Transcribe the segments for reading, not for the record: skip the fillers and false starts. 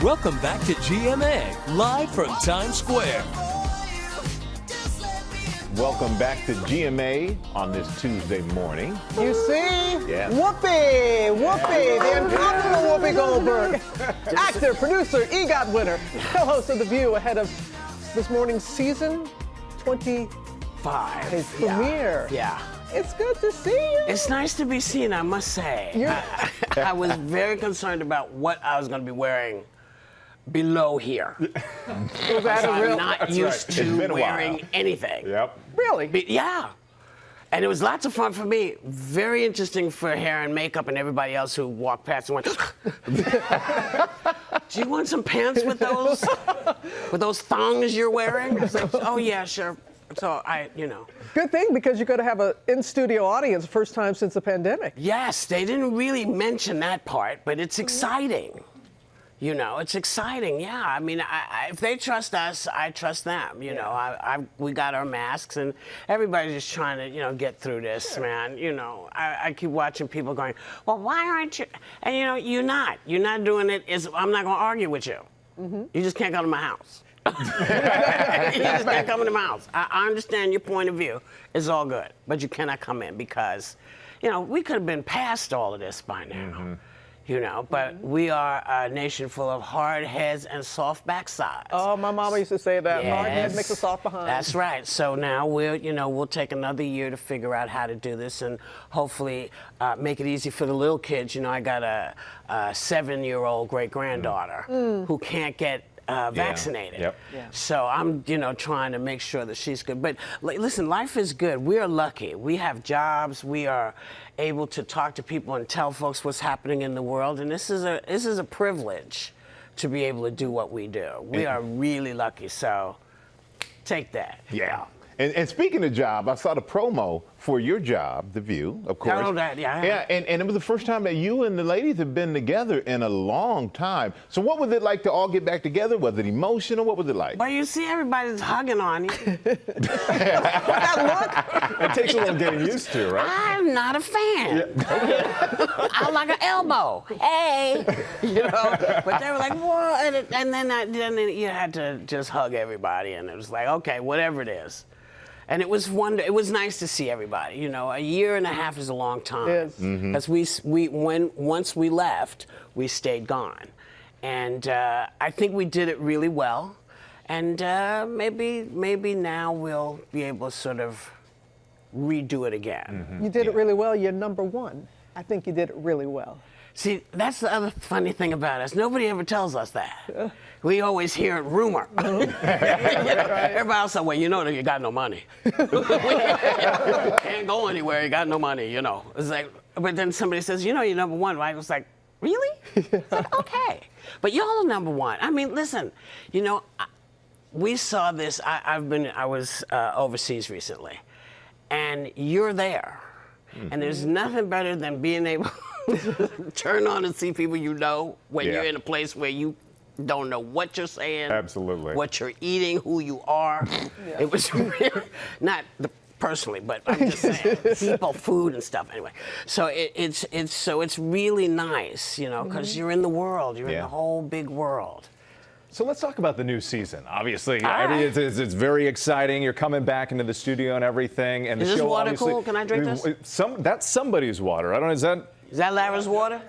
Welcome back to GMA, live from Times Square. Welcome back to GMA on this Tuesday morning. You see? Yes. Whoopi, the incomparable Whoopi Goldberg. Actor, producer, EGOT winner, co-host of The View ahead of this morning's season 25. His premiere. Yeah. It's good to see you. It's nice to be seen, I must say. I was very concerned about what I was going to be wearing below here. Was that a real? I'm not used to wearing anything. Yep. Really? Yeah. And it was lots of fun for me. Very interesting for hair and makeup and everybody else who walked past and went, do you want some pants with those thongs you're wearing? I was like, oh yeah, sure. So Good thing, because you're going to have an in-studio audience first time since the pandemic. Yes, they didn't really mention that part, but it's exciting. You know, it's exciting. Yeah, I mean, if they trust us, I trust them. You know, we got our masks, and everybody's just trying to, get through this, man. You know, I keep watching people going, well, why aren't you? And you're not doing it. I'm not going to argue with you. Mm-hmm. You just can't come to my house. You just can't come into my house. I understand your point of view. It's all good, but you cannot come in because, we could have been past all of this by now. Mm-hmm. But we are a nation full of hard heads and soft backsides. Oh, my mama used to say that. Yes. Hard head makes a soft behind. That's right. So now we'll take another year to figure out how to do this and hopefully make it easy for the little kids. I got a 7-year-old great-granddaughter who can't get vaccinated. Yep. Yeah. So I'm, trying to make sure that she's good. But listen, life is good. We are lucky. We have jobs. We are able to talk to people and tell folks what's happening in the world. And this is a privilege to be able to do what we do. We are really lucky. So take that. Yeah. And speaking of job, I saw the promo for your job, The View, of course. I know that, yeah. Yeah, and it was the first time that you and the ladies have been together in a long time. So what was it like to all get back together? Was it emotional? What was it like? Well, you see everybody's hugging on you. It takes a little getting used to, right? I'm not a fan. Yeah. I like an elbow. Hey, But they were like, what? And then you had to just hug everybody, and it was like, okay, whatever it is. And it was nice to see everybody. A year and a half is a long time. Yes. Because once we left, we stayed gone, and I think we did it really well. And maybe now we'll be able to sort of redo it again. Mm-hmm. You did it really well. You're number one. I think you did it really well. See, that's the other funny thing about us. Nobody ever tells us that. We always hear it rumor. Everybody else said, well, that you got no money. Can't go anywhere, you got no money, It's like, but then somebody says, you're number one, right? I was like, really? Like, okay. But y'all are number one. I mean, listen, we saw this. I was overseas recently, and you're there. Mm-hmm. And there's nothing better than being able to turn on and see people when you're in a place where you don't know what you're saying. Absolutely. What you're eating, who you are. Yeah. It was really, not personally, but I'm just saying, people, food and stuff. Anyway, so it's really nice, because you're in the world. You're in the whole big world. So let's talk about the new season. Obviously, it's very exciting. You're coming back into the studio and everything. And is the this show, water cool? Can I drink this? That's somebody's water. I don't know. Is that Lara's water?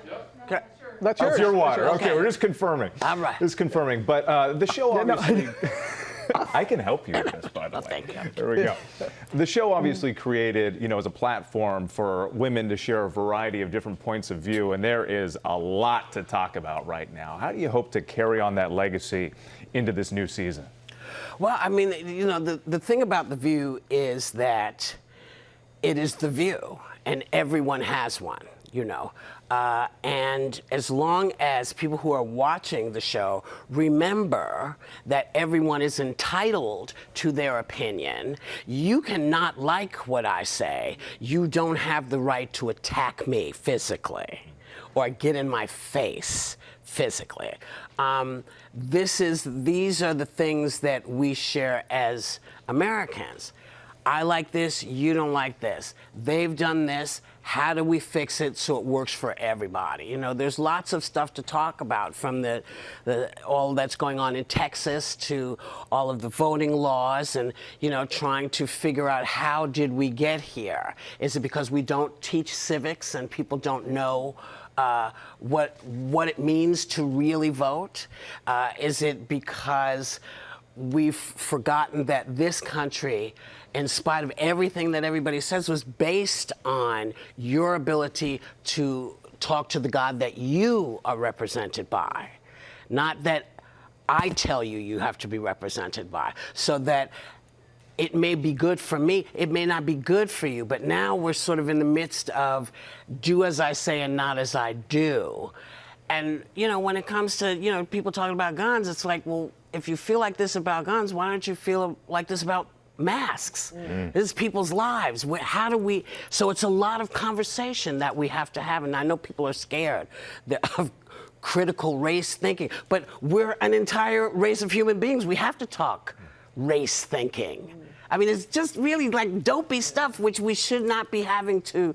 Yep. That's yours. That's your water. Yours. Okay, we're just confirming. All right. Just confirming. But the show obviously. I can help you with this, by the way. Thank you. There we go. The show obviously created, as a platform for women to share a variety of different points of view, and there is a lot to talk about right now. How do you hope to carry on that legacy into this new season? Well, I mean, the thing about The View is that it is The View, and everyone has one, and as long as people who are watching the show remember that everyone is entitled to their opinion, you cannot like what I say. You don't have the right to attack me physically or get in my face physically. These are the things that we share as Americans. I like this, you don't like this. They've done this. How do we fix it so it works for everybody? You know, there's lots of stuff to talk about, from all that's going on in Texas to all of the voting laws, and, you know, trying to figure out, how did we get here? Is it because we don't teach civics and people don't know what it means to really vote? Is it because we've forgotten that this country, in spite of everything that everybody says, was based on your ability to talk to the God that you are represented by, not that I tell you you have to be represented by, so that it may be good for me, it may not be good for you, but now we're sort of in the midst of do as I say and not as I do. And, you know, when it comes to, you know, people talking about guns, it's like, well, if you feel like this about guns, why don't you feel like this about masks? This is people's lives. How do we? So it's a lot of conversation that we have to have, and I know people are scared of critical race thinking, but we're an entire race of human beings. We have to talk race thinking. I mean, it's just really like dopey stuff, which we should not be having to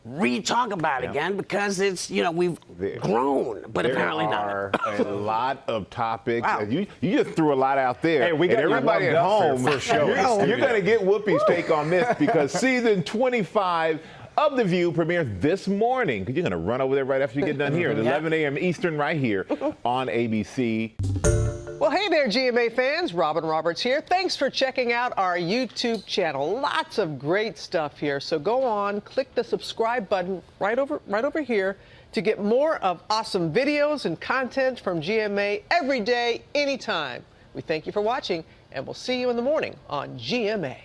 re-talk about again, because it's, you know, we've grown, but apparently not. There are a lot of topics. Wow. You just threw a lot out there. Hey, we got and everybody you at loved up home, for show. you're going to get Whoopi's take on this, because season 25 of The View premieres this morning. You're going to run over there right after you get done here at 11 a.m. Eastern, right here on ABC. Well, hey there, GMA fans. Robin Roberts here. Thanks for checking out our YouTube channel. Lots of great stuff here. So go on, click the subscribe button right over here to get more of awesome videos and content from GMA every day, anytime. We thank you for watching, and we'll see you in the morning on GMA.